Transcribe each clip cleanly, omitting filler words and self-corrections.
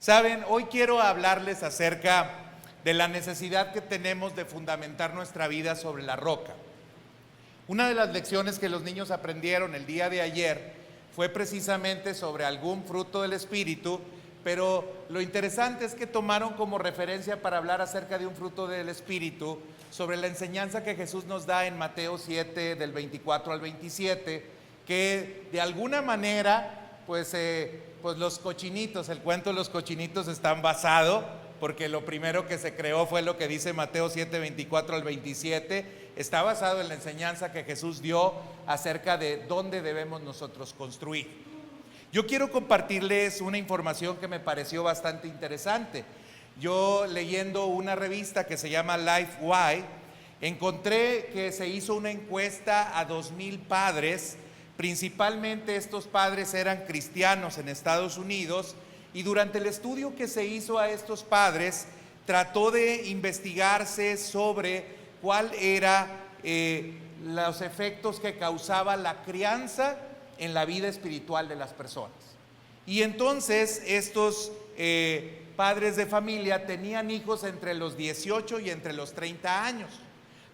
Saben, hoy quiero hablarles acerca de la necesidad que tenemos de fundamentar nuestra vida sobre la roca. Una de las lecciones que los niños aprendieron el día de ayer fue precisamente sobre algún fruto del Espíritu, pero lo interesante es que tomaron como referencia para hablar acerca de un fruto del Espíritu sobre la enseñanza que Jesús nos da en Mateo 7, del 24 al 27, que de alguna manera pues los cochinitos, el cuento de los cochinitos están basado, porque lo primero que se creó fue lo que dice Mateo 7, 24 al 27, está basado en la enseñanza que Jesús dio acerca de dónde debemos nosotros construir. Yo quiero compartirles una información que me pareció bastante interesante. Yo leyendo una revista que se llama LifeWhy, encontré que se hizo una encuesta a 2,000 padres. Principalmente estos padres eran cristianos en Estados Unidos, y durante el estudio que se hizo a estos padres trató de investigarse sobre cuál era los efectos que causaba la crianza en la vida espiritual de las personas. Y entonces estos padres de familia tenían hijos entre los 18 y entre los 30 años.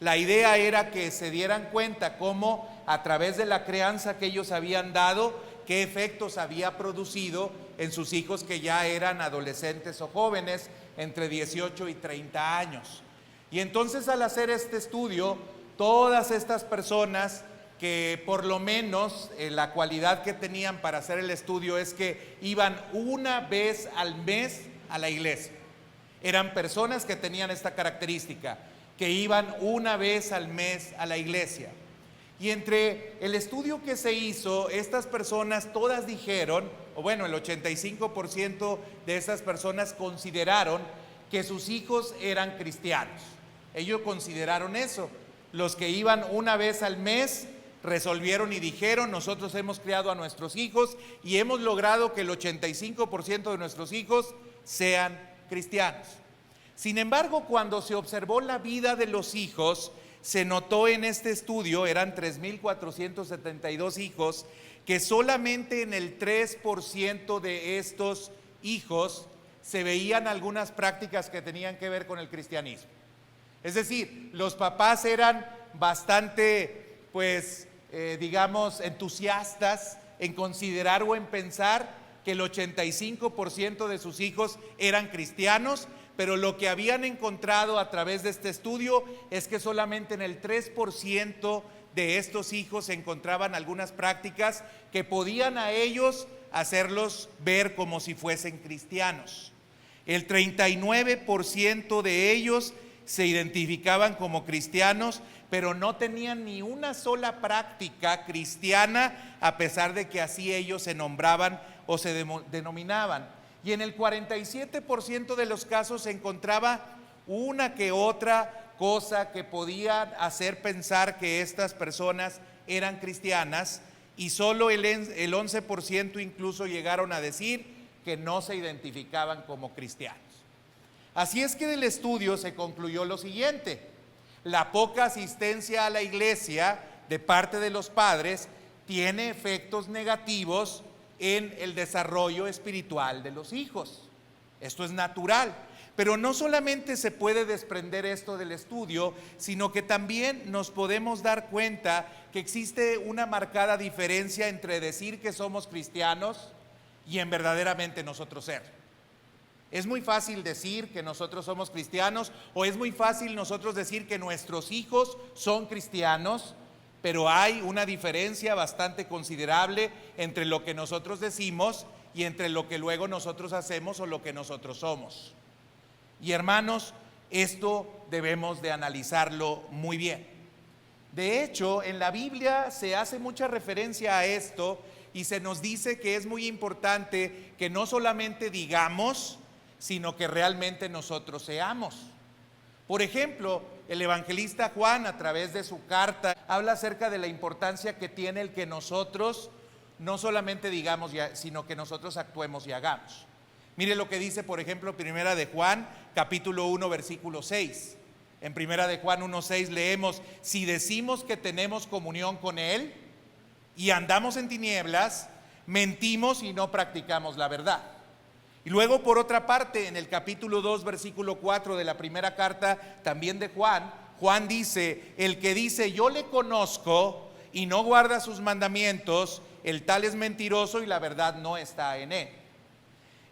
La idea era que se dieran cuenta cómo a través de la crianza que ellos habían dado, qué efectos había producido en sus hijos que ya eran adolescentes o jóvenes entre 18 y 30 años. Y entonces al hacer este estudio, todas estas personas que por lo menos la cualidad que tenían para hacer el estudio es que iban una vez al mes a la iglesia. Eran personas que tenían esta característica, que iban una vez al mes a la iglesia. Y entre el estudio que se hizo, estas personas todas dijeron, o bueno, el 85% de estas personas consideraron que sus hijos eran cristianos. Ellos consideraron eso. Los que iban una vez al mes resolvieron y dijeron: nosotros hemos criado a nuestros hijos y hemos logrado que el 85% de nuestros hijos sean cristianos. Sin embargo, cuando se observó la vida de los hijos, se notó en este estudio, eran 3,472 hijos, que solamente en el 3% de estos hijos se veían algunas prácticas que tenían que ver con el cristianismo. Es decir, los papás eran bastante, entusiastas en considerar o en pensar que el 85% de sus hijos eran cristianos, pero lo que habían encontrado a través de este estudio es que solamente en el 3% de estos hijos se encontraban algunas prácticas que podían a ellos hacerlos ver como si fuesen cristianos. El 39% de ellos se identificaban como cristianos, pero no tenían ni una sola práctica cristiana, a pesar de que así ellos se nombraban o se denominaban. Y en el 47% de los casos se encontraba una que otra cosa que podía hacer pensar que estas personas eran cristianas, y solo el 11% incluso llegaron a decir que no se identificaban como cristianos. Así es que del estudio se concluyó lo siguiente: la poca asistencia a la iglesia de parte de los padres tiene efectos negativos en el desarrollo espiritual de los hijos. Esto es natural, pero no solamente se puede desprender esto del estudio, sino que también nos podemos dar cuenta que existe una marcada diferencia entre decir que somos cristianos y en verdaderamente nosotros ser. Es muy fácil decir que nosotros somos cristianos, o es muy fácil nosotros decir que nuestros hijos son cristianos, pero hay una diferencia bastante considerable entre lo que nosotros decimos y entre lo que luego nosotros hacemos o lo que nosotros somos. Y hermanos, esto debemos de analizarlo muy bien. De hecho, en la Biblia se hace mucha referencia a esto, y se nos dice que es muy importante que no solamente digamos, sino que realmente nosotros seamos. Por ejemplo, el evangelista Juan, a través de su carta, habla acerca de la importancia que tiene el que nosotros no solamente digamos, sino que nosotros actuemos y hagamos. Mire lo que dice, por ejemplo, Primera de Juan, capítulo 1, versículo 6. En Primera de Juan 1:6 leemos: si decimos que tenemos comunión con Él y andamos en tinieblas, mentimos y no practicamos la verdad. Y luego, por otra parte, en el capítulo 2, versículo 4 de la primera carta también de Juan, Juan dice: el que dice yo le conozco y no guarda sus mandamientos, el tal es mentiroso y la verdad no está en él.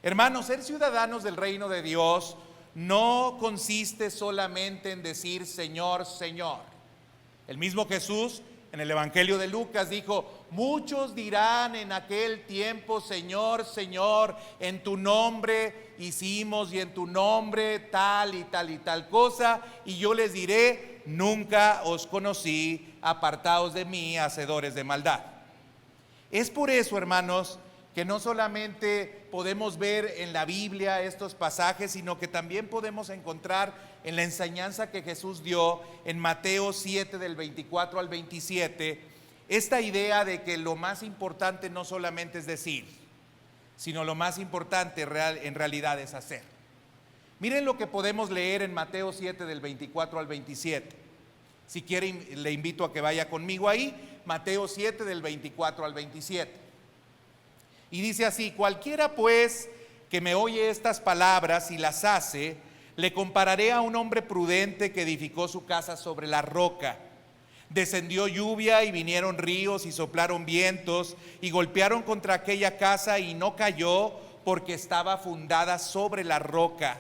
Hermanos, ser ciudadanos del reino de Dios no consiste solamente en decir Señor, Señor. El mismo Jesús en el Evangelio de Lucas dijo: muchos dirán en aquel tiempo, Señor, Señor, en tu nombre hicimos y en tu nombre tal y tal y tal cosa, y yo les diré: nunca os conocí, apartaos de mí, hacedores de maldad. Es por eso, hermanos, que no solamente podemos ver en la Biblia estos pasajes, sino que también podemos encontrar en la enseñanza que Jesús dio en Mateo 7 del 24 al 27, esta idea de que lo más importante no solamente es decir, sino lo más importante en realidad es hacer. Miren lo que podemos leer en Mateo 7 del 24 al 27. Si quieren, le invito a que vaya conmigo ahí, Mateo 7 del 24 al 27. Y dice así: cualquiera pues que me oye estas palabras y las hace, le compararé a un hombre prudente que edificó su casa sobre la roca. Descendió lluvia y vinieron ríos y soplaron vientos y golpearon contra aquella casa y no cayó porque estaba fundada sobre la roca.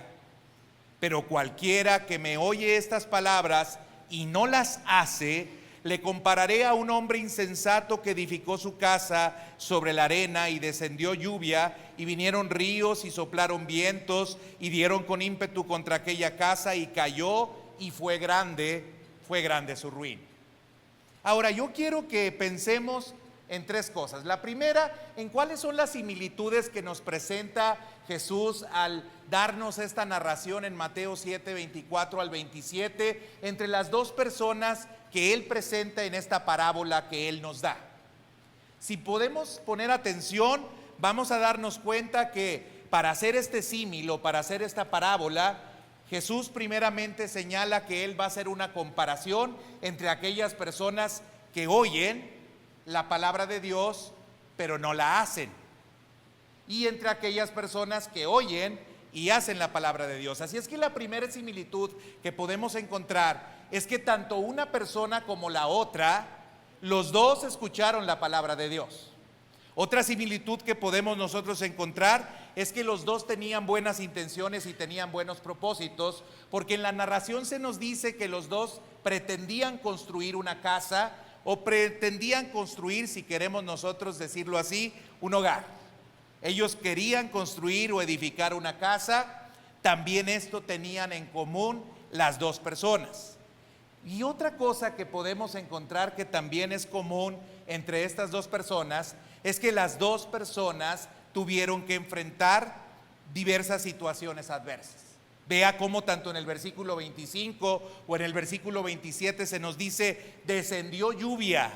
Pero cualquiera que me oye estas palabras y no las hace, le compararé a un hombre insensato que edificó su casa sobre la arena y descendió lluvia y vinieron ríos y soplaron vientos y dieron con ímpetu contra aquella casa y cayó y fue grande su ruina. Ahora yo quiero que pensemos en tres cosas. La primera, en cuáles son las similitudes que nos presenta Jesús al darnos esta narración en Mateo 7, 24 al 27, entre las dos personas que Él presenta en esta parábola que Él nos da. Si podemos poner atención, vamos a darnos cuenta que para hacer este símil o para hacer esta parábola, Jesús primeramente señala que Él va a hacer una comparación entre aquellas personas que oyen la palabra de Dios, pero no la hacen, y entre aquellas personas que oyen y hacen la palabra de Dios. Así es que la primera similitud que podemos encontrar es que tanto una persona como la otra, los dos escucharon la palabra de Dios. Otra similitud que podemos nosotros encontrar es que los dos tenían buenas intenciones y tenían buenos propósitos, porque en la narración se nos dice que los dos pretendían construir una casa o pretendían construir, si queremos nosotros decirlo así, un hogar. Ellos querían construir o edificar una casa. También esto tenían en común las dos personas. Y otra cosa que podemos encontrar que también es común entre estas dos personas es que las dos personas tuvieron que enfrentar diversas situaciones adversas. Vea cómo tanto en el versículo 25 o en el versículo 27 se nos dice: descendió lluvia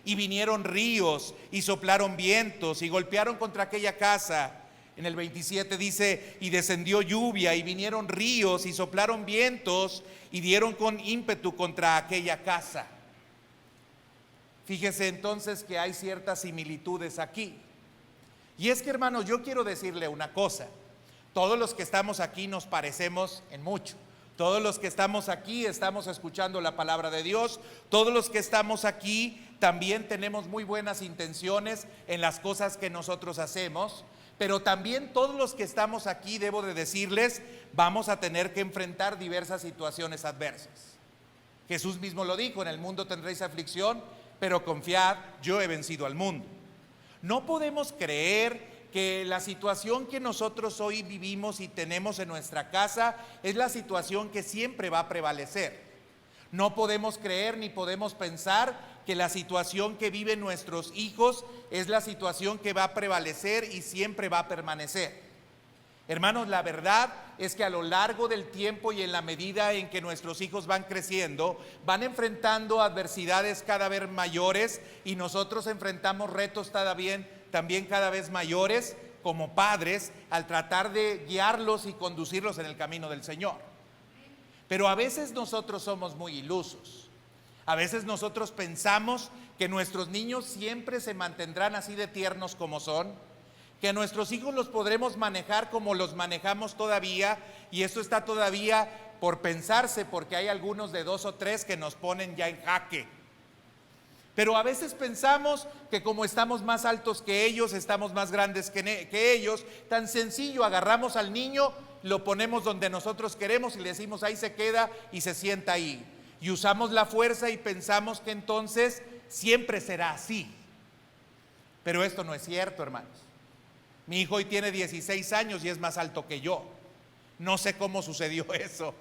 y vinieron ríos y soplaron vientos y golpearon contra aquella casa. En el 27 dice: y descendió lluvia y vinieron ríos y soplaron vientos y dieron con ímpetu contra aquella casa. Fíjese entonces que hay ciertas similitudes aquí. Y es que, hermanos, yo quiero decirle una cosa: todos los que estamos aquí nos parecemos en mucho. Todos los que estamos aquí estamos escuchando la palabra de Dios. Todos los que estamos aquí también tenemos muy buenas intenciones en las cosas que nosotros hacemos. Pero también todos los que estamos aquí, debo de decirles, vamos a tener que enfrentar diversas situaciones adversas. Jesús mismo lo dijo: en el mundo tendréis aflicción, pero confiad, yo he vencido al mundo. No podemos creer que la situación que nosotros hoy vivimos y tenemos en nuestra casa es la situación que siempre va a prevalecer. No podemos creer ni podemos pensar que la situación que viven nuestros hijos es la situación que va a prevalecer y siempre va a permanecer. Hermanos, la verdad es que a lo largo del tiempo y en la medida en que nuestros hijos van creciendo, van enfrentando adversidades cada vez mayores, y nosotros enfrentamos retos también cada vez mayores como padres al tratar de guiarlos y conducirlos en el camino del Señor. Pero a veces nosotros somos muy ilusos. A veces nosotros pensamos que nuestros niños siempre se mantendrán así de tiernos como son, que a nuestros hijos los podremos manejar como los manejamos todavía, y esto está todavía por pensarse, porque hay algunos de 2 o 3 que nos ponen ya en jaque. Pero a veces pensamos que como estamos más altos que ellos, estamos más grandes que ellos, tan sencillo, agarramos al niño, lo ponemos donde nosotros queremos y le decimos ahí se queda y se sienta ahí. Y usamos la fuerza y pensamos que entonces siempre será así. Pero esto no es cierto, hermanos. Mi hijo hoy tiene 16 años y es más alto que yo. No sé cómo sucedió eso.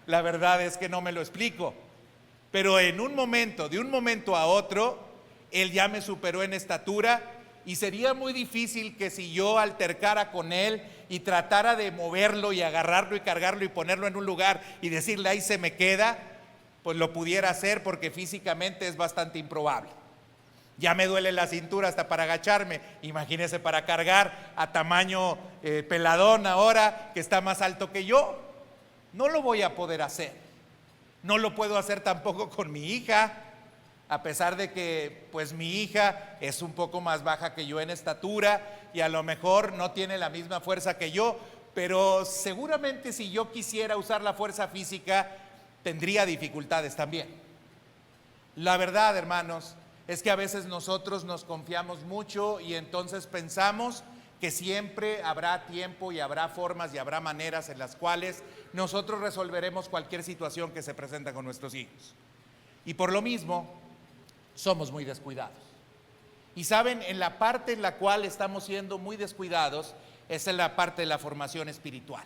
La verdad es que no me lo explico. Pero de un momento a otro, él ya me superó en estatura, y sería muy difícil que si yo altercara con él y tratara de moverlo y agarrarlo y cargarlo y ponerlo en un lugar y decirle ahí se me queda, pues lo pudiera hacer, porque físicamente es bastante improbable. Ya me duele la cintura hasta para agacharme, imagínese para cargar a tamaño peladón ahora que está más alto que yo. No lo voy a poder hacer. No lo puedo hacer tampoco con mi hija, a pesar de que pues mi hija es un poco más baja que yo en estatura y a lo mejor no tiene la misma fuerza que yo, pero seguramente si yo quisiera usar la fuerza física tendría dificultades también. La verdad, hermanos, es que a veces nosotros nos confiamos mucho y entonces pensamos que siempre habrá tiempo y habrá formas y habrá maneras en las cuales nosotros resolveremos cualquier situación que se presenta con nuestros hijos. Y por lo mismo, somos muy descuidados. Y saben, en la parte en la cual estamos siendo muy descuidados es en la parte de la formación espiritual.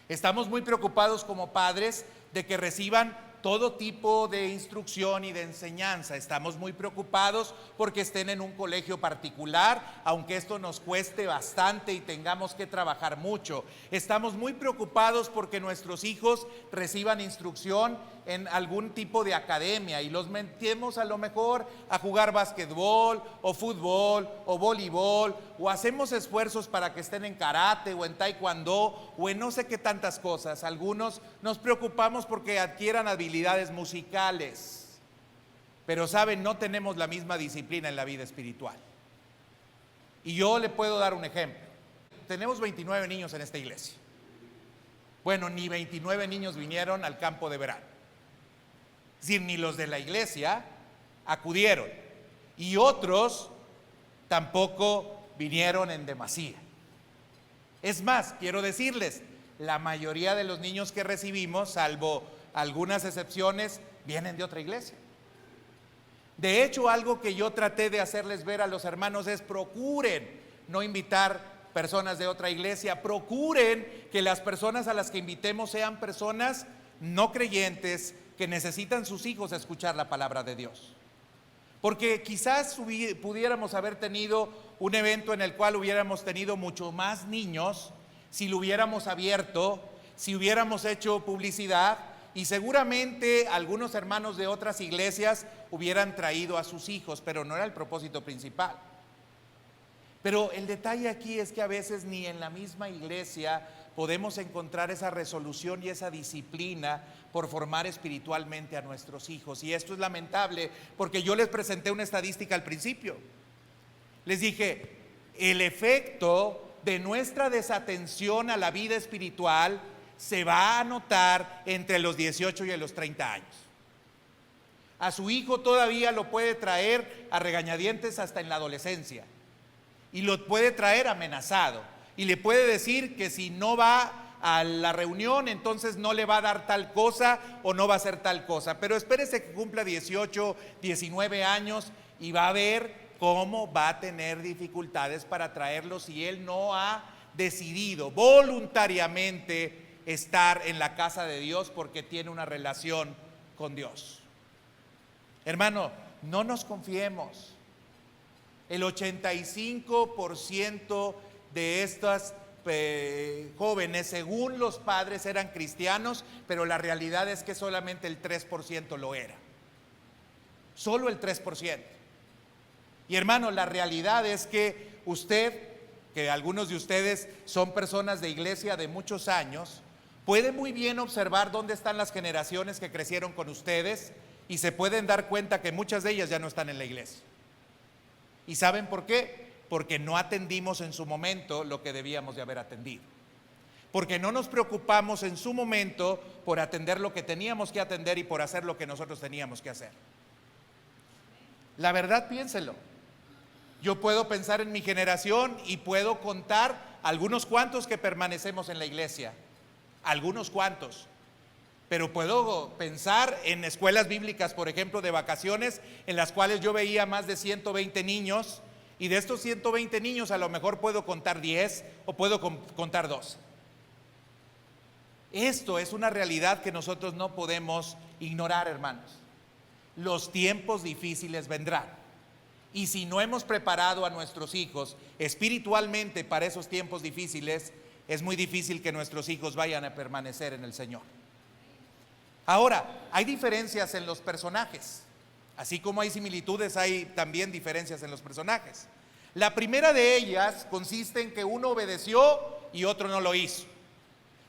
Estamos muy preocupados como padres de que reciban todo tipo de instrucción y de enseñanza. Estamos muy preocupados porque estén en un colegio particular, aunque esto nos cueste bastante y tengamos que trabajar mucho. Estamos muy preocupados porque nuestros hijos reciban instrucción en algún tipo de academia y los metemos a lo mejor a jugar básquetbol o fútbol o voleibol, o hacemos esfuerzos para que estén en karate o en taekwondo o en no sé qué tantas cosas. Algunos nos preocupamos porque adquieran habilidades musicales, pero saben, no tenemos la misma disciplina en la vida espiritual. Y yo le puedo dar un ejemplo. Tenemos 29 niños en esta iglesia. Bueno, ni 29 niños vinieron al campo de verano. Es decir, ni los de la iglesia acudieron, y otros tampoco vinieron en demasía. Es más, quiero decirles, la mayoría de los niños que recibimos, salvo algunas excepciones, vienen de otra iglesia. De hecho, algo que yo traté de hacerles ver a los hermanos es: procuren no invitar personas de otra iglesia, procuren que las personas a las que invitemos sean personas no creyentes que necesitan sus hijos escuchar la palabra de Dios. Porque quizás pudiéramos haber tenido un evento en el cual hubiéramos tenido mucho más niños si lo hubiéramos abierto, si hubiéramos hecho publicidad, y seguramente algunos hermanos de otras iglesias hubieran traído a sus hijos, pero no era el propósito principal. Pero el detalle aquí es que a veces ni en la misma iglesia podemos encontrar esa resolución y esa disciplina por formar espiritualmente a nuestros hijos. Y esto es lamentable, porque yo les presenté una estadística al principio. Les dije, el efecto de nuestra desatención a la vida espiritual se va a notar entre los 18 y los 30 años. A su hijo todavía lo puede traer a regañadientes hasta en la adolescencia, y lo puede traer amenazado, y le puede decir que si no va a la reunión entonces no le va a dar tal cosa o no va a hacer tal cosa. Pero espérese que cumpla 18, 19 años y va a ver cómo va a tener dificultades para traerlo si él no ha decidido voluntariamente estar en la casa de Dios porque tiene una relación con Dios. Hermano, no nos confiemos. El 85% de estas jóvenes, según los padres, eran cristianos, pero la realidad es que solamente el 3% lo era. Solo el 3%. Y hermano, la realidad es que usted, que algunos de ustedes son personas de iglesia de muchos años, puede muy bien observar dónde están las generaciones que crecieron con ustedes y se pueden dar cuenta que muchas de ellas ya no están en la iglesia. ¿Y saben por qué? porque no atendimos en su momento lo que debíamos de haber atendido. Porque no nos preocupamos en su momento por atender lo que teníamos que atender y por hacer lo que nosotros teníamos que hacer. La verdad, piénselo. Yo puedo pensar en mi generación y puedo contar algunos cuantos que permanecemos en la iglesia, algunos cuantos, pero puedo pensar en escuelas bíblicas, por ejemplo, de vacaciones, en las cuales yo veía más de 120 niños, y de estos 120 niños a lo mejor puedo contar 10 o puedo contar 12. Esto es una realidad que nosotros no podemos ignorar, hermanos. Los tiempos difíciles vendrán. Y si no hemos preparado a nuestros hijos espiritualmente para esos tiempos difíciles, es muy difícil que nuestros hijos vayan a permanecer en el Señor. Ahora, hay diferencias en los personajes. Así como hay similitudes, hay también diferencias en los personajes. La primera de ellas consiste en que uno obedeció y otro no lo hizo.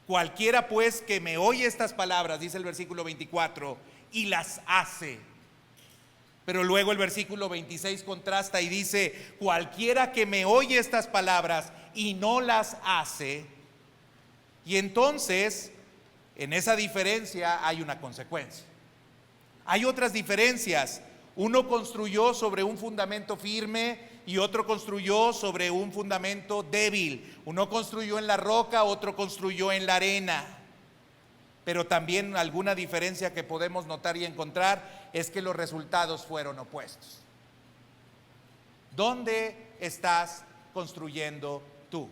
Cualquiera pues que me oye estas palabras, dice el versículo 24, y las hace. Pero luego el versículo 26 contrasta y dice, cualquiera que me oye estas palabras y no las hace. Y entonces, en esa diferencia hay una consecuencia. Hay otras diferencias. Uno construyó sobre un fundamento firme y otro construyó sobre un fundamento débil. Uno construyó en la roca, otro construyó en la arena. Pero también alguna diferencia que podemos notar y encontrar es que los resultados fueron opuestos. ¿Dónde estás construyendo tú?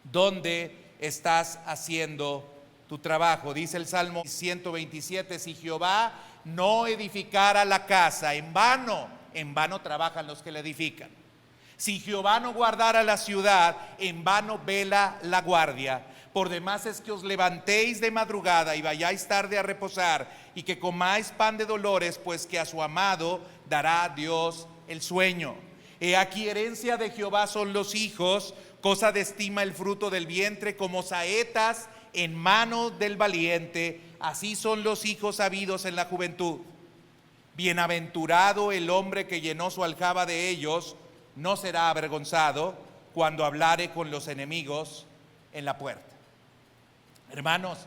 ¿Dónde estás haciendo tu trabajo? Dice el Salmo 127, si Jehová no edificara la casa, en vano trabajan los que la edifican. Si Jehová no guardara la ciudad, en vano vela la guardia. Por demás es que os levantéis de madrugada y vayáis tarde a reposar, y que comáis pan de dolores, pues que a su amado dará Dios el sueño. He aquí herencia de Jehová son los hijos, cosa de estima el fruto del vientre, como saetas en mano del valiente, así son los hijos habidos en la juventud. Bienaventurado el hombre que llenó su aljaba de ellos, no será avergonzado cuando hablare con los enemigos en la puerta. Hermanos,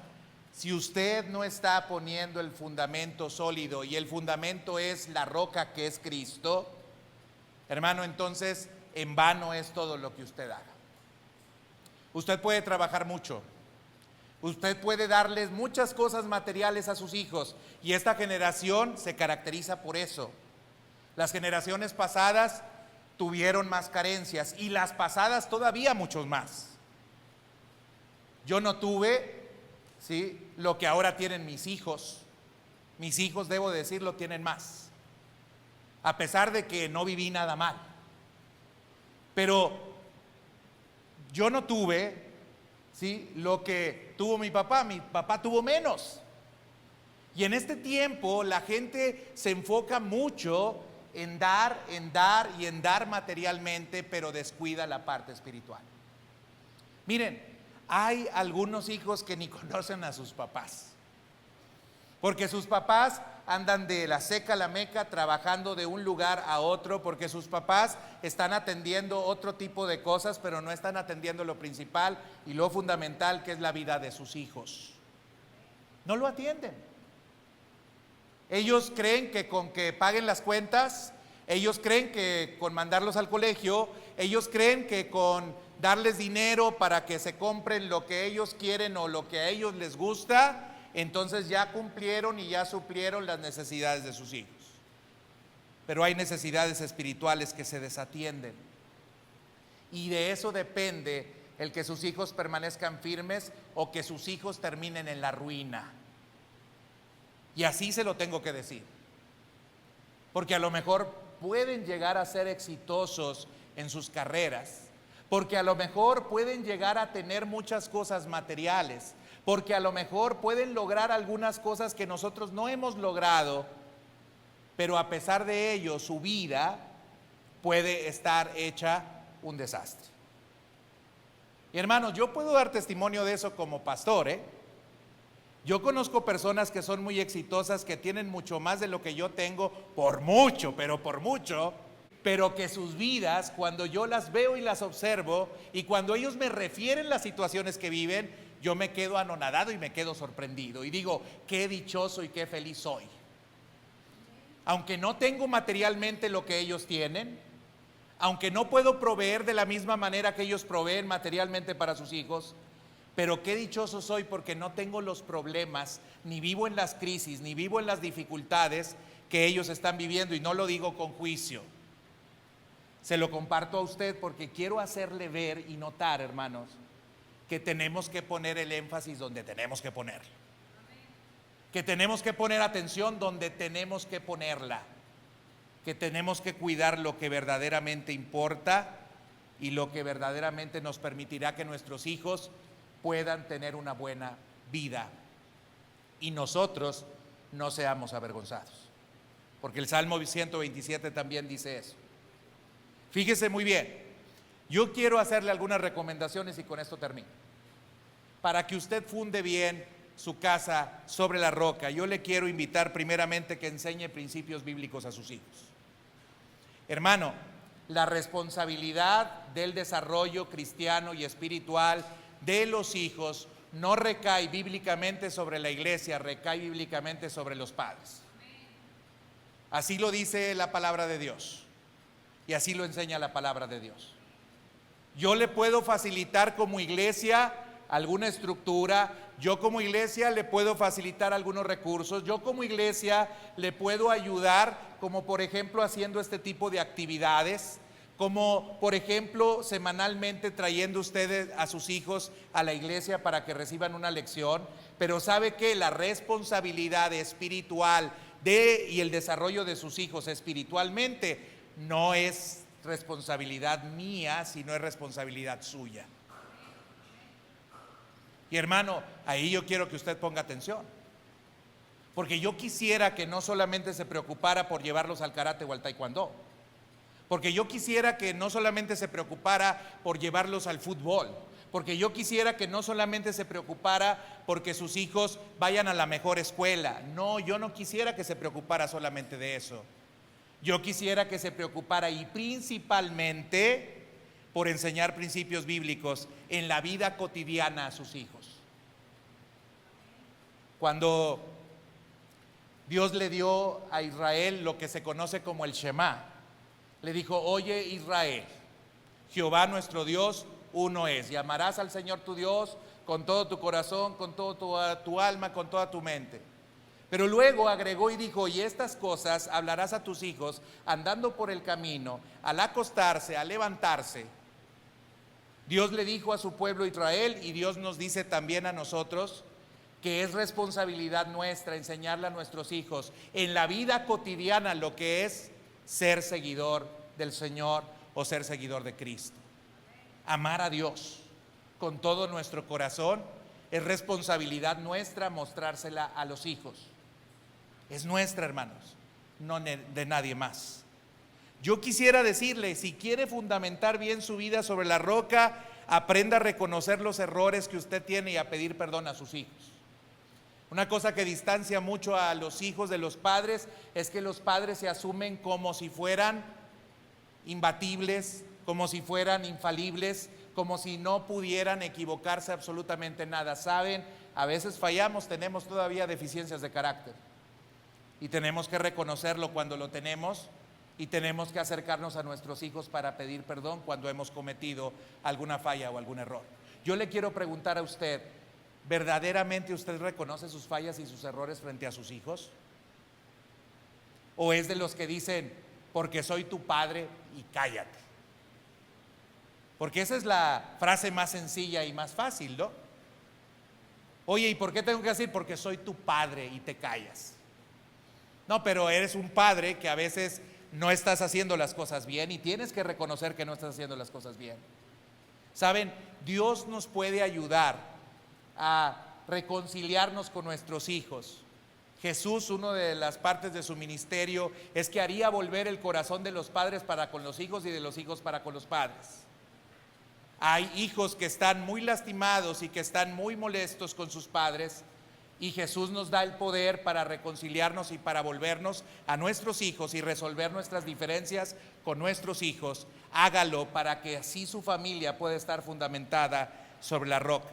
si usted no está poniendo el fundamento sólido, y el fundamento es la roca que es Cristo, hermano, entonces en vano es todo lo que usted haga. Usted puede trabajar mucho, usted puede darles muchas cosas materiales a sus hijos, y esta generación se caracteriza por eso. Las generaciones pasadas tuvieron más carencias, y las pasadas todavía muchos más. Yo no tuve, ¿sí?, lo que ahora tienen mis hijos. Mis hijos, debo decirlo, tienen más, a pesar de que no viví nada mal. Pero yo no tuve, ¿sí?, lo que tuvo mi papá tuvo menos. Y en este tiempo la gente se enfoca mucho en dar y en dar materialmente, pero descuida la parte espiritual. Miren, hay algunos hijos que ni conocen a sus papás, porque sus papás andan de la seca a la meca, trabajando de un lugar a otro, porque sus papás están atendiendo otro tipo de cosas, pero no están atendiendo lo principal y lo fundamental, que es la vida de sus hijos. No lo atienden. Ellos creen que con que paguen las cuentas, ellos creen que con mandarlos al colegio, ellos creen que con darles dinero para que se compren lo que ellos quieren o lo que a ellos les gusta, entonces ya cumplieron y ya suplieron las necesidades de sus hijos. Pero hay necesidades espirituales que se desatienden, y de eso depende el que sus hijos permanezcan firmes o que sus hijos terminen en la ruina. Y así se lo tengo que decir, porque a lo mejor pueden llegar a ser exitosos en sus carreras, porque a lo mejor pueden llegar a tener muchas cosas materiales, porque a lo mejor pueden lograr algunas cosas que nosotros no hemos logrado, pero a pesar de ello su vida puede estar hecha un desastre. Y hermanos, yo puedo dar testimonio de eso como pastor, Yo conozco personas que son muy exitosas, que tienen mucho más de lo que yo tengo, por mucho, pero por mucho, pero que sus vidas, cuando yo las veo y las observo, y cuando ellos me refieren las situaciones que viven, yo me quedo anonadado y me quedo sorprendido y digo, qué dichoso y qué feliz soy. Aunque no tengo materialmente lo que ellos tienen, aunque no puedo proveer de la misma manera que ellos proveen materialmente para sus hijos, pero qué dichoso soy porque no tengo los problemas, ni vivo en las crisis, ni vivo en las dificultades que ellos están viviendo, y no lo digo con juicio. Se lo comparto a usted porque quiero hacerle ver y notar, hermanos, que tenemos que poner el énfasis donde tenemos que ponerlo, que tenemos que poner atención donde tenemos que ponerla, que tenemos que cuidar lo que verdaderamente importa y lo que verdaderamente nos permitirá que nuestros hijos puedan tener una buena vida y nosotros no seamos avergonzados, porque el Salmo 127 también dice eso. Fíjese muy bien, yo quiero hacerle algunas recomendaciones y con esto termino. Para que usted funde bien su casa sobre la roca, yo le quiero invitar primeramente que enseñe principios bíblicos a sus hijos. Hermano, la responsabilidad del desarrollo cristiano y espiritual de los hijos no recae bíblicamente sobre la iglesia, recae bíblicamente sobre los padres. Así lo dice la palabra de Dios y así lo enseña la palabra de Dios. Yo le puedo facilitar como iglesia alguna estructura, yo como iglesia le puedo facilitar algunos recursos, yo como iglesia le puedo ayudar, como por ejemplo haciendo este tipo de actividades, como por ejemplo semanalmente trayendo ustedes a sus hijos a la iglesia para que reciban una lección, pero sabe que la responsabilidad espiritual y el desarrollo de sus hijos espiritualmente no es responsabilidad mía, sino es responsabilidad suya. Y hermano, ahí yo quiero que usted ponga atención, porque yo quisiera que no solamente se preocupara por llevarlos al karate o al taekwondo, porque yo quisiera que no solamente se preocupara por llevarlos al fútbol, porque yo quisiera que no solamente se preocupara porque sus hijos vayan a la mejor escuela. No, yo no quisiera que se preocupara solamente de eso. Yo quisiera que se preocupara y principalmente por enseñar principios bíblicos en la vida cotidiana a sus hijos. Cuando Dios le dio a Israel lo que se conoce como el Shema, le dijo, oye Israel, Jehová nuestro Dios uno es, y amarás al Señor tu Dios con todo tu corazón, con toda tu alma, con toda tu mente. Pero luego agregó y dijo, y estas cosas hablarás a tus hijos andando por el camino, al acostarse, al levantarse. Dios le dijo a su pueblo Israel, y Dios nos dice también a nosotros, que es responsabilidad nuestra enseñarle a nuestros hijos en la vida cotidiana lo que es ser seguidor del Señor o ser seguidor de Cristo. Amar a Dios con todo nuestro corazón es responsabilidad nuestra mostrársela a los hijos. Es nuestra, hermanos, no de nadie más. Yo quisiera decirle, si quiere fundamentar bien su vida sobre la roca, aprenda a reconocer los errores que usted tiene y a pedir perdón a sus hijos. Una cosa que distancia mucho a los hijos de los padres es que los padres se asumen como si fueran imbatibles, como si fueran infalibles, como si no pudieran equivocarse absolutamente nada. Saben, a veces fallamos, tenemos todavía deficiencias de carácter y tenemos que reconocerlo cuando lo tenemos y tenemos que acercarnos a nuestros hijos para pedir perdón cuando hemos cometido alguna falla o algún error. Yo le quiero preguntar a usted, ¿verdaderamente usted reconoce sus fallas y sus errores frente a sus hijos? ¿O es de los que dicen, porque soy tu padre y cállate? Porque esa es la frase más sencilla y más fácil, ¿no? Oye, ¿y por qué tengo que decir? Porque soy tu padre y te callas. No, pero eres un padre que a veces no estás haciendo las cosas bien y tienes que reconocer que no estás haciendo las cosas bien. Saben, Dios nos puede ayudar a reconciliarnos con nuestros hijos. Jesús, una de las partes de su ministerio es que haría volver el corazón de los padres para con los hijos y de los hijos para con los padres. Hay hijos que están muy lastimados y que están muy molestos con sus padres Y Jesús nos da el poder para reconciliarnos y para volvernos a nuestros hijos y resolver nuestras diferencias con nuestros hijos. Hágalo para que así su familia pueda estar fundamentada sobre la roca.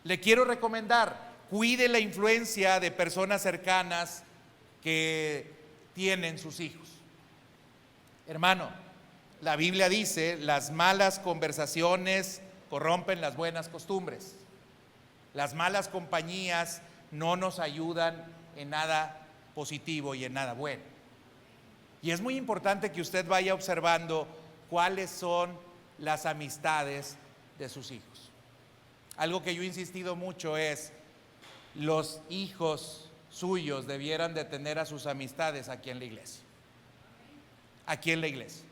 Le quiero recomendar, cuide la influencia de personas cercanas que tienen sus hijos. Hermano, la Biblia dice, las malas conversaciones corrompen las buenas costumbres. Las malas compañías no nos ayudan en nada positivo y en nada bueno. Y es muy importante que usted vaya observando cuáles son las amistades de sus hijos. Algo que yo he insistido mucho es, los hijos suyos debieran de tener a sus amistades aquí en la iglesia. Aquí en la iglesia.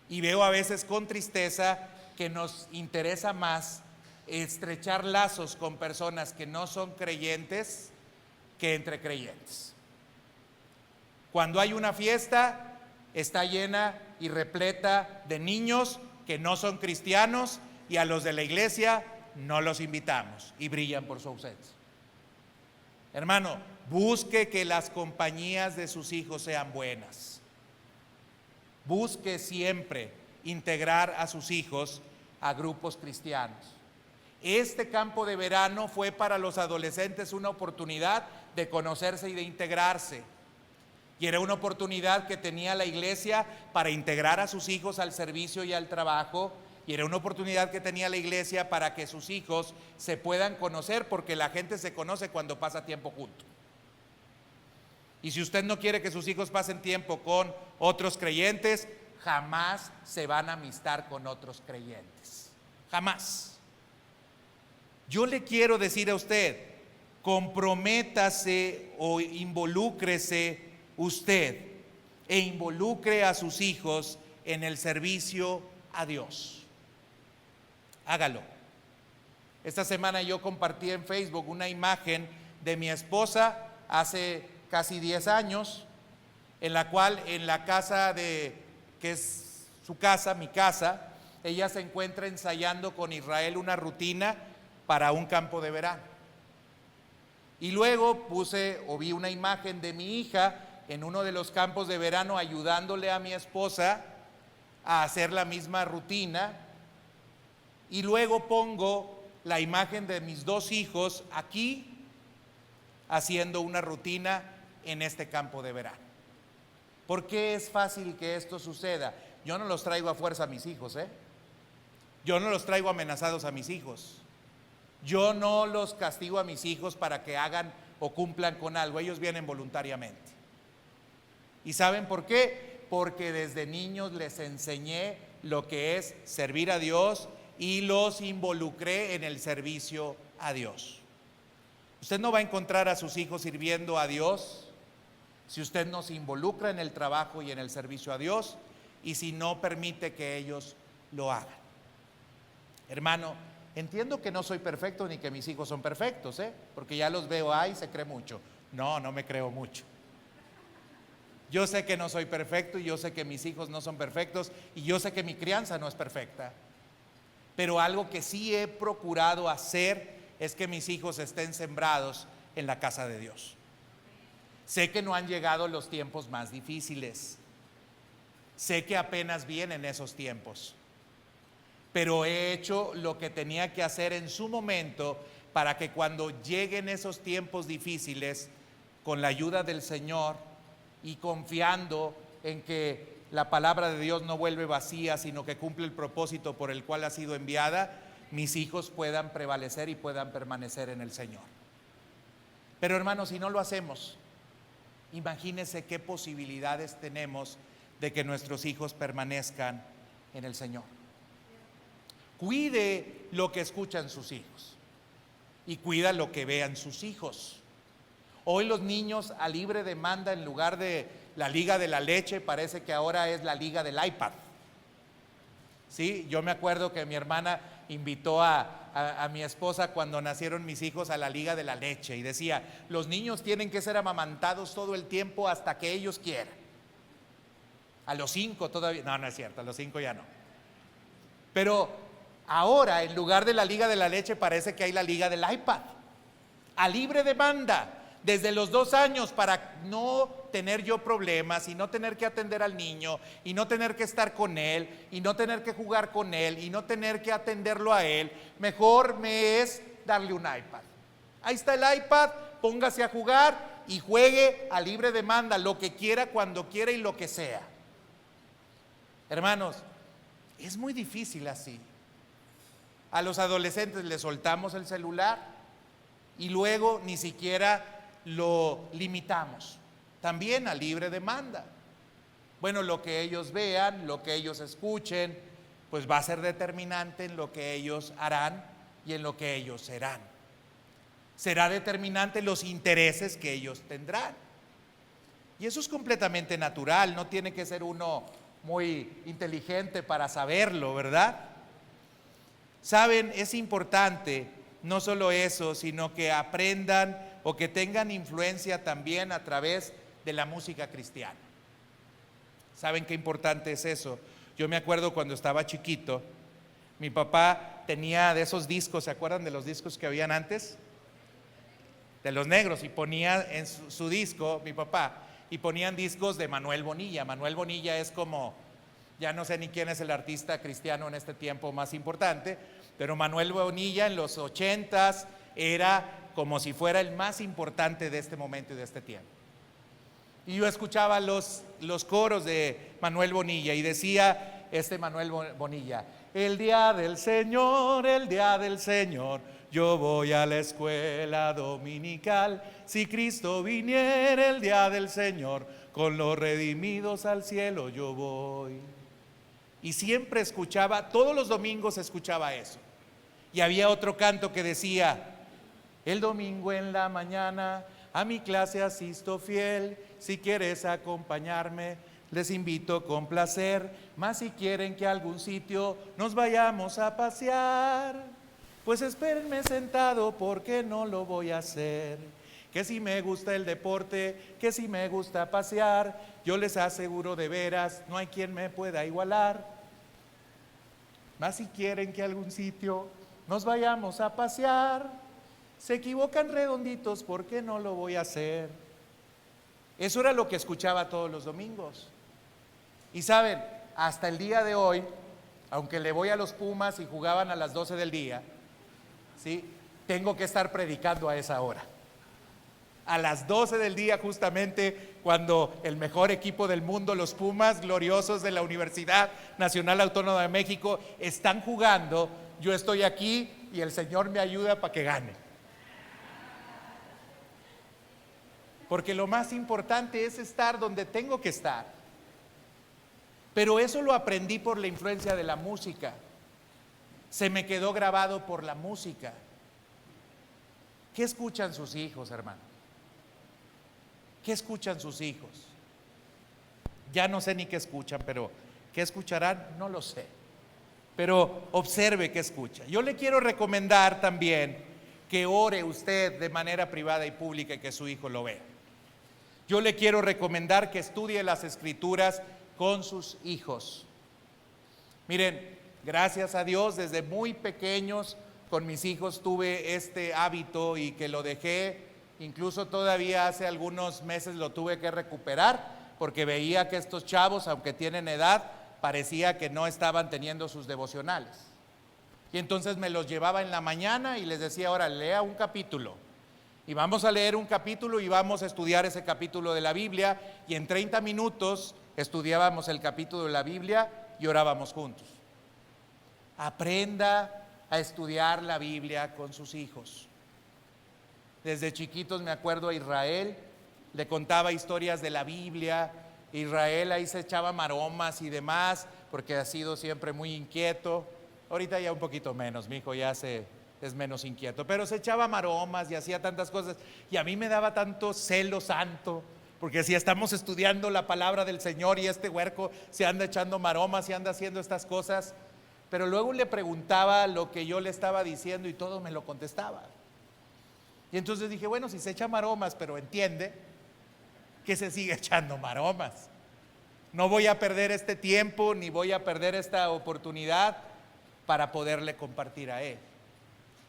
Y veo a veces con tristeza que nos interesa más estrechar lazos con personas que no son creyentes que entre creyentes. Cuando hay una fiesta, está llena y repleta de niños que no son cristianos y a los de la iglesia no los invitamos y brillan por su ausencia. Hermano, busque que las compañías de sus hijos sean buenas. Busque siempre integrar a sus hijos a grupos cristianos. Este campo de verano fue para los adolescentes una oportunidad de conocerse y de integrarse. Y era una oportunidad que tenía la iglesia para integrar a sus hijos al servicio y al trabajo. Y era una oportunidad que tenía la iglesia para que sus hijos se puedan conocer, porque la gente se conoce cuando pasa tiempo junto. Y si usted no quiere que sus hijos pasen tiempo con otros creyentes, jamás se van a amistar con otros creyentes. Jamás. Yo le quiero decir a usted, comprométase o involúcrese usted e involucre a sus hijos en el servicio a Dios. Hágalo. Esta semana yo compartí en Facebook una imagen de mi esposa hace casi 10 años, en la cual en la casa que es su casa, mi casa, ella se encuentra ensayando con Israel una rutina para un campo de verano. Y luego vi una imagen de mi hija en uno de los campos de verano ayudándole a mi esposa a hacer la misma rutina. Y luego pongo la imagen de mis dos hijos aquí haciendo una rutina en este campo de verano. ¿Por qué es fácil que esto suceda? Yo no los traigo a fuerza a mis hijos, Yo no los traigo amenazados a mis hijos. Yo no los castigo a mis hijos para que hagan o cumplan con algo. Ellos vienen voluntariamente. ¿Y saben por qué? Porque desde niños les enseñé lo que es servir a Dios y los involucré en el servicio a Dios. Usted no va a encontrar a sus hijos sirviendo a Dios si usted no se involucra en el trabajo y en el servicio a Dios y si no permite que ellos lo hagan. Hermano, entiendo que no soy perfecto ni que mis hijos son perfectos, porque ya los veo ahí, se cree mucho. No me creo mucho. Yo sé que no soy perfecto y yo sé que mis hijos no son perfectos y yo sé que mi crianza no es perfecta. Pero algo que sí he procurado hacer es que mis hijos estén sembrados en la casa de Dios. Sé que no han llegado los tiempos más difíciles. Sé que apenas vienen esos tiempos. Pero he hecho lo que tenía que hacer en su momento para que cuando lleguen esos tiempos difíciles, con la ayuda del Señor y confiando en que la palabra de Dios no vuelve vacía, sino que cumple el propósito por el cual ha sido enviada, mis hijos puedan prevalecer y puedan permanecer en el Señor. Pero hermanos, si no lo hacemos, imagínense qué posibilidades tenemos de que nuestros hijos permanezcan en el Señor. Cuide lo que escuchan sus hijos y cuida lo que vean sus hijos. Hoy los niños a libre demanda, en lugar de la liga de la leche, parece que ahora es la liga del iPad. Sí, yo me acuerdo que mi hermana invitó a mi esposa cuando nacieron mis hijos a la liga de la leche y decía, los niños tienen que ser amamantados todo el tiempo hasta que ellos quieran. A los 5 todavía, no es cierto, a los 5 ya no. Pero ahora, en lugar de la liga de la leche, parece que hay la liga del iPad. a libre demanda, desde los 2 años, para no tener yo problemas y no tener que atender al niño y no tener que estar con él y no tener que jugar con él y no tener que atenderlo a él. Mejor me es darle un iPad. Ahí está el iPad, póngase a jugar y juegue a libre demanda, lo que quiera, cuando quiera y lo que sea. Hermanos, es muy difícil así. A los adolescentes les soltamos el celular y luego ni siquiera lo limitamos, también a libre demanda. Bueno, lo que ellos vean, lo que ellos escuchen, pues va a ser determinante en lo que ellos harán y en lo que ellos serán. Será determinante los intereses que ellos tendrán. Y eso es completamente natural, no tiene que ser uno muy inteligente para saberlo, ¿verdad? Saben, es importante no solo eso, sino que aprendan o que tengan influencia también a través de la música cristiana. ¿Saben qué importante es eso? Yo me acuerdo cuando estaba chiquito, mi papá tenía de esos discos, ¿se acuerdan de los discos que habían antes? De los negros, y ponía en su disco, mi papá, y ponían discos de Manuel Bonilla. Manuel Bonilla es como, ya no sé ni quién es el artista cristiano en este tiempo más importante, pero Manuel Bonilla en los 80s era como si fuera el más importante de este momento y de este tiempo. Y yo escuchaba los coros de Manuel Bonilla y decía Manuel Bonilla: el día del Señor, yo voy a la escuela dominical. Si Cristo viniera el día del Señor, con los redimidos al cielo yo voy. Y siempre escuchaba, todos los domingos escuchaba eso. Y había otro canto que decía: el domingo en la mañana a mi clase asisto fiel. Si quieres acompañarme, les invito con placer. Mas si quieren que a algún sitio nos vayamos a pasear, pues espérenme sentado porque no lo voy a hacer. Que si me gusta el deporte, que si me gusta pasear, yo les aseguro de veras, no hay quien me pueda igualar. Mas si quieren que a algún sitio nos vayamos a pasear, se equivocan redonditos porque no lo voy a hacer. Eso era lo que escuchaba todos los domingos. Y saben, hasta el día de hoy, aunque le voy a los Pumas y jugaban a las 12 del día, ¿sí?, tengo que estar predicando a esa hora. A las 12 del día, justamente cuando el mejor equipo del mundo, los Pumas gloriosos de la Universidad Nacional Autónoma de México, están jugando, yo estoy aquí y el Señor me ayuda para que gane. Porque lo más importante es estar donde tengo que estar. Pero eso lo aprendí por la influencia de la música. Se me quedó grabado por la música. ¿Qué escuchan sus hijos, hermano? ¿Qué escuchan sus hijos? Ya no sé ni qué escuchan, pero ¿qué escucharán? No lo sé. Pero observe qué escucha. Yo le quiero recomendar también que ore usted de manera privada y pública y que su hijo lo vea. Yo le quiero recomendar que estudie las Escrituras con sus hijos. Miren, gracias a Dios, desde muy pequeños con mis hijos tuve este hábito y que lo dejé, incluso todavía hace algunos meses lo tuve que recuperar, porque veía que estos chavos, aunque tienen edad, parecía que no estaban teniendo sus devocionales. Y entonces me los llevaba en la mañana y les decía: ahora lea un capítulo. Y vamos a leer un capítulo y vamos a estudiar ese capítulo de la Biblia. Y en 30 minutos estudiábamos el capítulo de la Biblia y orábamos juntos. Aprenda a estudiar la Biblia con sus hijos. Desde chiquitos me acuerdo a Israel, le contaba historias de la Biblia. Israel ahí se echaba maromas y demás, porque ha sido siempre muy inquieto. Ahorita ya un poquito menos, mi hijo ya es menos inquieto, pero se echaba maromas y hacía tantas cosas, y a mí me daba tanto celo santo, porque si estamos estudiando la palabra del Señor y este huerco se anda echando maromas y anda haciendo estas cosas, pero luego le preguntaba lo que yo le estaba diciendo y todo me lo contestaba. Y entonces dije: bueno, si se echa maromas, pero entiende que se sigue echando maromas. No voy a perder este tiempo ni voy a perder esta oportunidad para poderle compartir a él.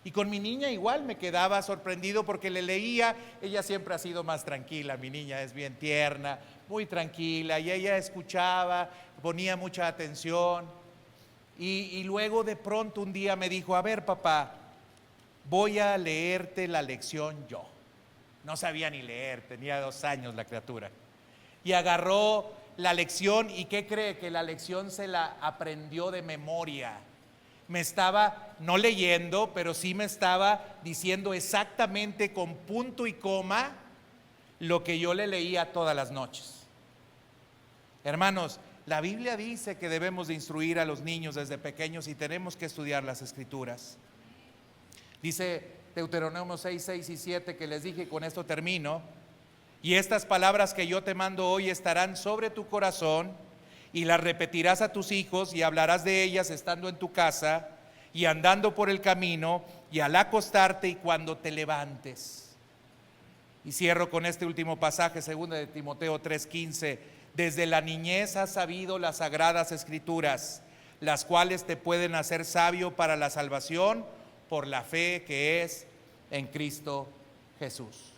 Y con mi niña igual me quedaba sorprendido porque le leía. Ella siempre ha sido más tranquila, mi niña es bien tierna, muy tranquila, y ella escuchaba, ponía mucha atención. Y luego de pronto un día me dijo: a ver, papá, voy a leerte la lección yo. No sabía ni leer, tenía 2 años la criatura. Y agarró la lección, y ¿qué cree? Que la lección se la aprendió de memoria. Me estaba, no leyendo, pero sí me estaba diciendo exactamente con punto y coma lo que yo le leía todas las noches. Hermanos, la Biblia dice que debemos de instruir a los niños desde pequeños y tenemos que estudiar las Escrituras. Dice Deuteronomio 6, 6 y 7, que les dije, y con esto termino: y estas palabras que yo te mando hoy estarán sobre tu corazón, y las repetirás a tus hijos, y hablarás de ellas estando en tu casa, y andando por el camino, y al acostarte, y cuando te levantes. Y cierro con este último pasaje, 2 de Timoteo 3:15. Desde la niñez has sabido las sagradas Escrituras, las cuales te pueden hacer sabio para la salvación por la fe que es en Cristo Jesús.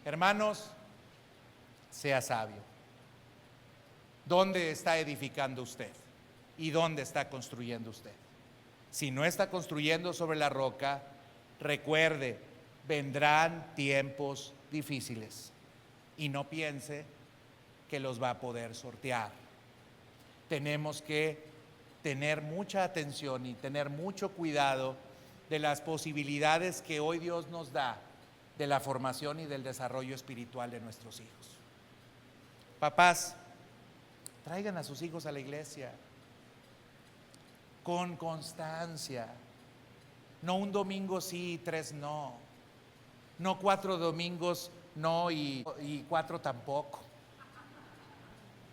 Hermanos, sea sabio. ¿Dónde está edificando usted? ¿Y dónde está construyendo usted? Si no está construyendo sobre la roca, recuerde, vendrán tiempos difíciles, y no piense que los va a poder sortear. Tenemos que tener mucha atención y tener mucho cuidado de las posibilidades que hoy Dios nos da de la formación y del desarrollo espiritual de nuestros hijos. Papás, traigan a sus hijos a la iglesia con constancia. No un domingo sí, 3 no. No 4 domingos no y 4 tampoco.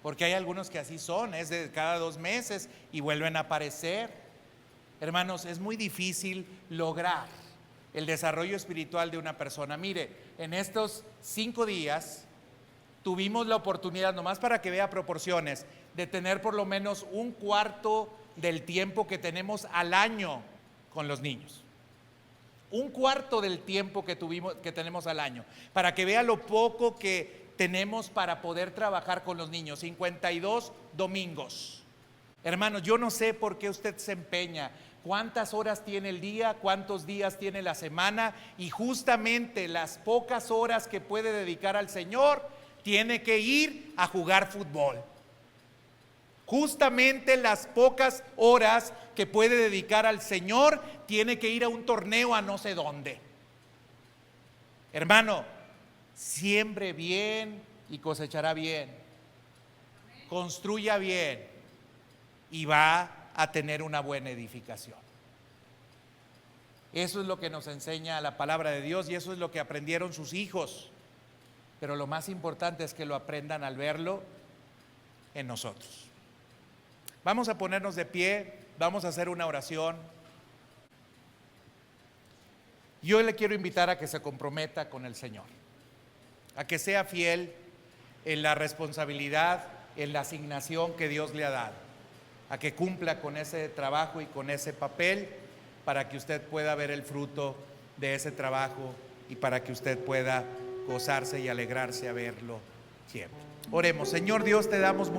Porque hay algunos que así son, es de cada 2 meses y vuelven a aparecer. Hermanos, es muy difícil lograr el desarrollo espiritual de una persona. Mire, en estos 5 días tuvimos la oportunidad, nomás para que vea proporciones, de tener por lo menos 1/4 del tiempo que tenemos al año con los niños. 1/4 del tiempo que tenemos al año, para que vea lo poco que tenemos para poder trabajar con los niños. 52 domingos. Hermanos, yo no sé por qué usted se empeña. ¿Cuántas horas tiene el día? ¿Cuántos días tiene la semana? Y justamente las pocas horas que puede dedicar al Señor, tiene que ir a jugar fútbol. Justamente las pocas horas que puede dedicar al Señor, tiene que ir a un torneo a no sé dónde. Hermano, siembre bien y cosechará bien. Construya bien y va a tener una buena edificación. Eso es lo que nos enseña la palabra de Dios, y eso es lo que aprendieron sus hijos. Pero lo más importante es que lo aprendan al verlo en nosotros. Vamos a ponernos de pie, vamos a hacer una oración. Yo le quiero invitar a que se comprometa con el Señor, a que sea fiel en la responsabilidad, en la asignación que Dios le ha dado, a que cumpla con ese trabajo y con ese papel, para que usted pueda ver el fruto de ese trabajo y para que usted pueda gozarse y alegrarse a verlo siempre. Oremos. Señor Dios, te damos muchas